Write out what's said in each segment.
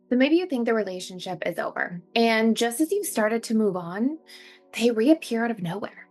So maybe you think the relationship is over, and just as you've started to move on, they reappear out of nowhere,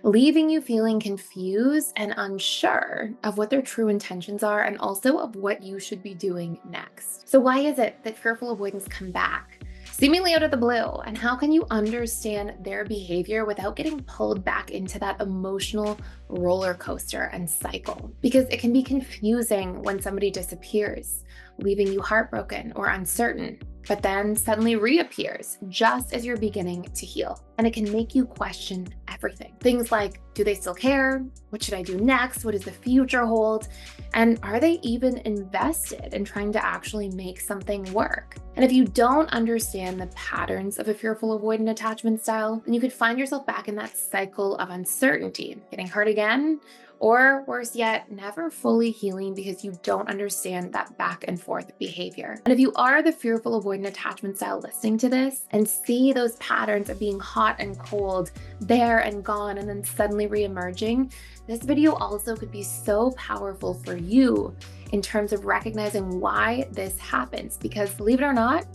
leaving you feeling confused and unsure of what their true intentions are and also of what you should be doing next. So, why is it that fearful avoidants come back, seemingly out of the blue? And how can you understand their behavior without getting pulled back into that emotional roller coaster and cycle? Because it can be confusing when somebody disappears, leaving you heartbroken or uncertain, but then suddenly reappears just as you're beginning to heal. And it can make you question everything. Things like, do they still care? What should I do next? What does the future hold? And are they even invested in trying to actually make something work? And if you don't understand the patterns of a fearful avoidant attachment style, then you could find yourself back in that cycle of uncertainty, getting hurt again, or worse yet, never fully healing because you don't understand that back and forth behavior. And if you are the fearful avoidant attachment style listening to this and see those patterns of being hot and cold, there and gone, and then suddenly reemerging, this video also could be so powerful for you in terms of recognizing why this happens. Because believe it or not,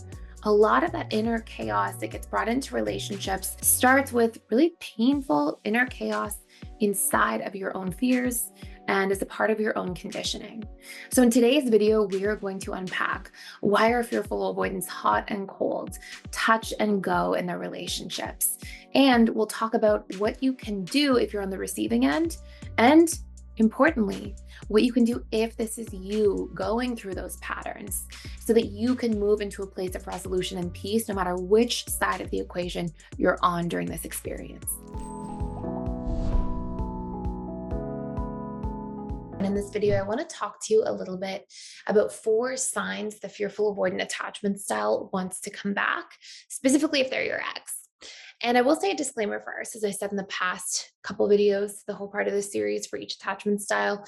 a lot of that inner chaos that gets brought into relationships starts with really painful inner chaos inside of your own fears and as a part of your own conditioning. So in today's video, we are going to unpack why are fearful avoidants hot and cold, touch and go in their relationships. And we'll talk about what you can do if you're on the receiving end, and importantly, what you can do if this is you going through those patterns so that you can move into a place of resolution and peace no matter which side of the equation you're on during this experience. And in this video, I want to talk to you a little bit about 4 signs the fearful avoidant attachment style wants to come back, specifically if they're your ex. And I will say a disclaimer first, as I said in the past couple videos, the whole part of the series for each attachment style.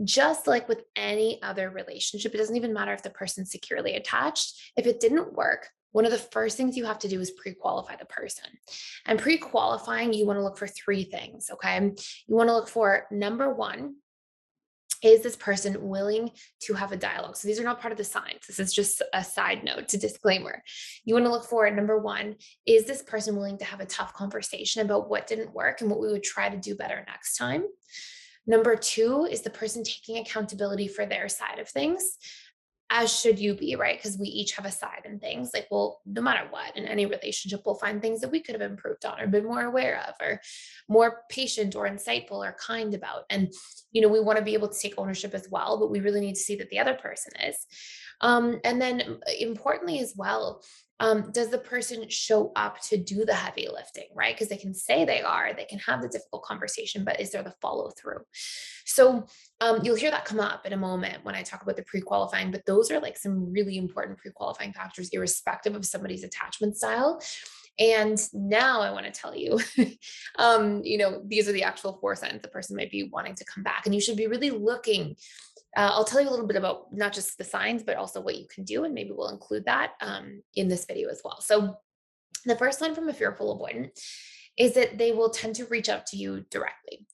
Just like with any other relationship, it doesn't even matter if the person's securely attached. If it didn't work, one of the first things you have to do is pre-qualify the person. And pre-qualifying, you want to look for 3 things, okay? You want to look for number 1, is this person willing to have a dialogue? So these are not part of the signs. This is just a side note to disclaimer. You want to look for number 1, is this person willing to have a tough conversation about what didn't work and what we would try to do better next time? Number 2, is the person taking accountability for their side of things? As should you be, right? Because we each have a side in things. Like, well, no matter what, in any relationship, we'll find things that we could have improved on or been more aware of or more patient or insightful or kind about. And, we want to be able to take ownership as well, but we really need to see that the other person is. And then importantly as well, does the person show up to do the heavy lifting, right? Because they can say they can have the difficult conversation, but is there the follow through? So you'll hear that come up in a moment when I talk about the pre-qualifying, but those are like some really important pre-qualifying factors, irrespective of somebody's attachment style. And now I want to tell you, these are the actual 4 signs the person might be wanting to come back. And you should be really looking. I'll tell you a little bit about not just the signs, but also what you can do. And maybe we'll include that in this video as well. So the first sign from a fearful avoidant is that they will tend to reach out to you directly.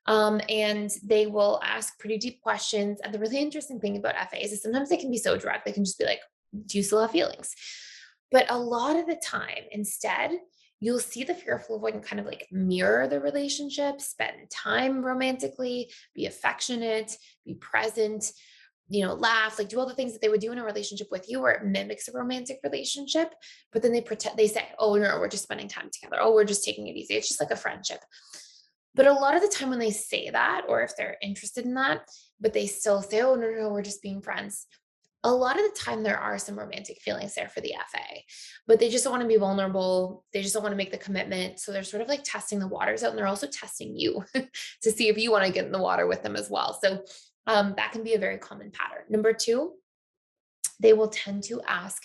And they will ask pretty deep questions. And the really interesting thing about FAs is sometimes they can be so direct. They can just be like, do you still have feelings? But a lot of the time, instead, you'll see the fearful avoidant kind of like mirror the relationship, spend time romantically, be affectionate, be present, laugh, like do all the things that they would do in a relationship with you where it mimics a romantic relationship. But then they say, oh, no, we're just spending time together. Oh, we're just taking it easy. It's just like a friendship. But a lot of the time when they say that, or if they're interested in that, but they still say, oh, no, we're just being friends. A lot of the time there are some romantic feelings there for the FA, but they just don't want to be vulnerable. They just don't want to make the commitment. So they're sort of like testing the waters out, and they're also testing you to see if you want to get in the water with them as well. So that can be a very common pattern. Number 2, they will tend to ask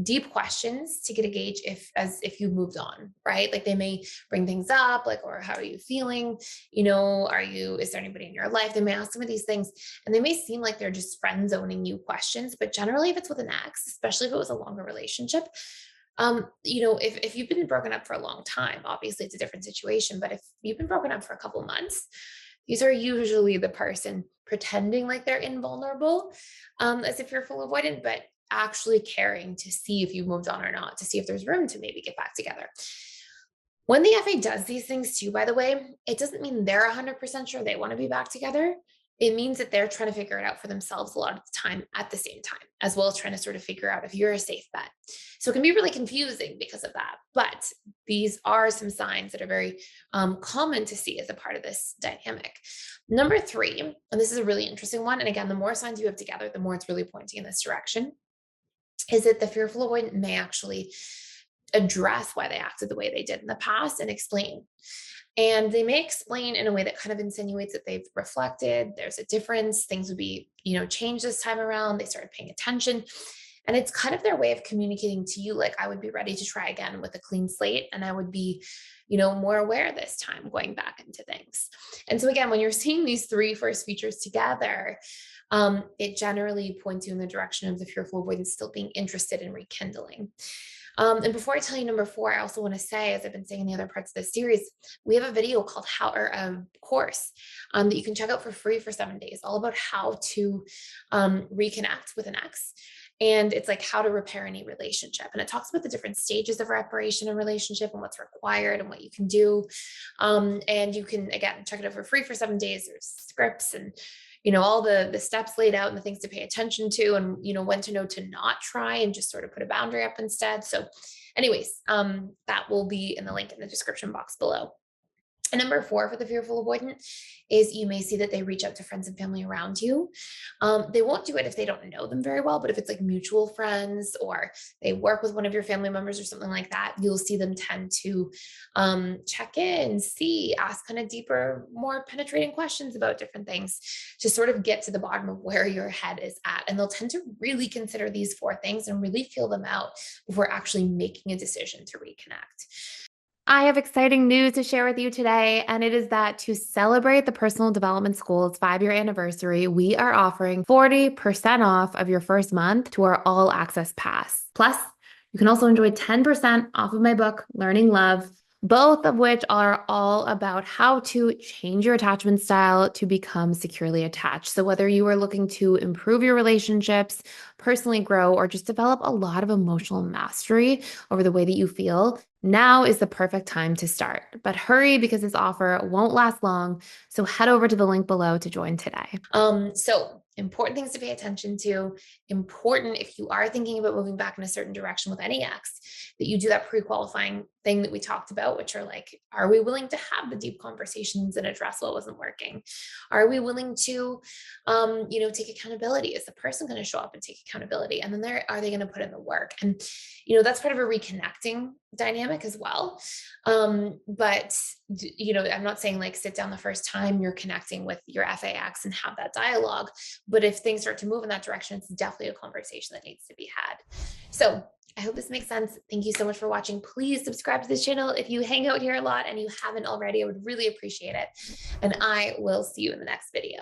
deep questions to get a gauge if you moved on, right? Like they may bring things up like, or how are you feeling? Is there anybody in your life? They may ask some of these things, and they may seem like they're just friend zoning you questions, but generally if it's with an ex, especially if it was a longer relationship, if you've been broken up for a long time, obviously it's a different situation, but if you've been broken up for a couple months, these are usually the person pretending like they're invulnerable, as if you're full avoidant, but actually caring to see if you moved on or not, to see if there's room to maybe get back together. When the FA does these things too, by the way, it doesn't mean they're 100% sure they want to be back together. It means that they're trying to figure it out for themselves a lot of the time at the same time, as well as trying to sort of figure out if you're a safe bet. So it can be really confusing because of that. But these are some signs that are very common to see as a part of this dynamic. Number three, and this is a really interesting one. And again, the more signs you have together, the more it's really pointing in this direction, is that the fearful avoidant may actually address why they acted the way they did in the past and explain. And they may explain in a way that kind of insinuates that they've reflected, there's a difference, things would be, changed this time around, they started paying attention. And it's kind of their way of communicating to you, like, I would be ready to try again with a clean slate. And I would be, more aware this time going back into things. And so again, when you're seeing these three first features together, it generally points you in the direction of the fearful avoidance still being interested in rekindling. And before I tell you number four, I also want to say, as I've been saying in the other parts of this series, we have a video called or a course that you can check out for free for 7 days, all about how to reconnect with an ex. And it's like how to repair any relationship. And it talks about the different stages of reparation in relationship and what's required and what you can do. And you can, again, check it out for free for 7 days. There's scripts and all the steps laid out and the things to pay attention to, and when to know to not try and just sort of put a boundary up instead. So anyways, that will be in the link in the description box below. And number four for the fearful avoidant is you may see that they reach out to friends and family around you. They won't do it if they don't know them very well, but if it's like mutual friends or they work with one of your family members or something like that, you'll see them tend to check in, ask kind of deeper, more penetrating questions about different things to sort of get to the bottom of where your head is at. And they'll tend to really consider these four things and really feel them out before actually making a decision to reconnect. I have exciting news to share with you today, and it is that to celebrate the Personal Development School's 5-year anniversary, we are offering 40% off of your first month to our all access pass. Plus, you can also enjoy 10% off of my book, Learning Love, both of which are all about how to change your attachment style to become securely attached. So whether you are looking to improve your relationships, personally grow, or just develop a lot of emotional mastery over the way that you feel, now is the perfect time to start. But hurry, because this offer won't last long. So head over to the link below to join today. So important things to pay attention to. Important if you are thinking about moving back in a certain direction with any ex, that you do that pre-qualifying thing that we talked about, which are like, are we willing to have the deep conversations and address what wasn't working? Are we willing to, take accountability? Is the person going to show up and take accountability? And then are they going to put in the work? And, that's part of a reconnecting dynamic as well. But I'm not saying like sit down the first time you're connecting with your FAX and have that dialogue. But if things start to move in that direction, it's definitely a conversation that needs to be had. So I hope this makes sense. Thank you so much for watching. Please subscribe to this channel if you hang out here a lot and you haven't already. I would really appreciate it. And I will see you in the next video.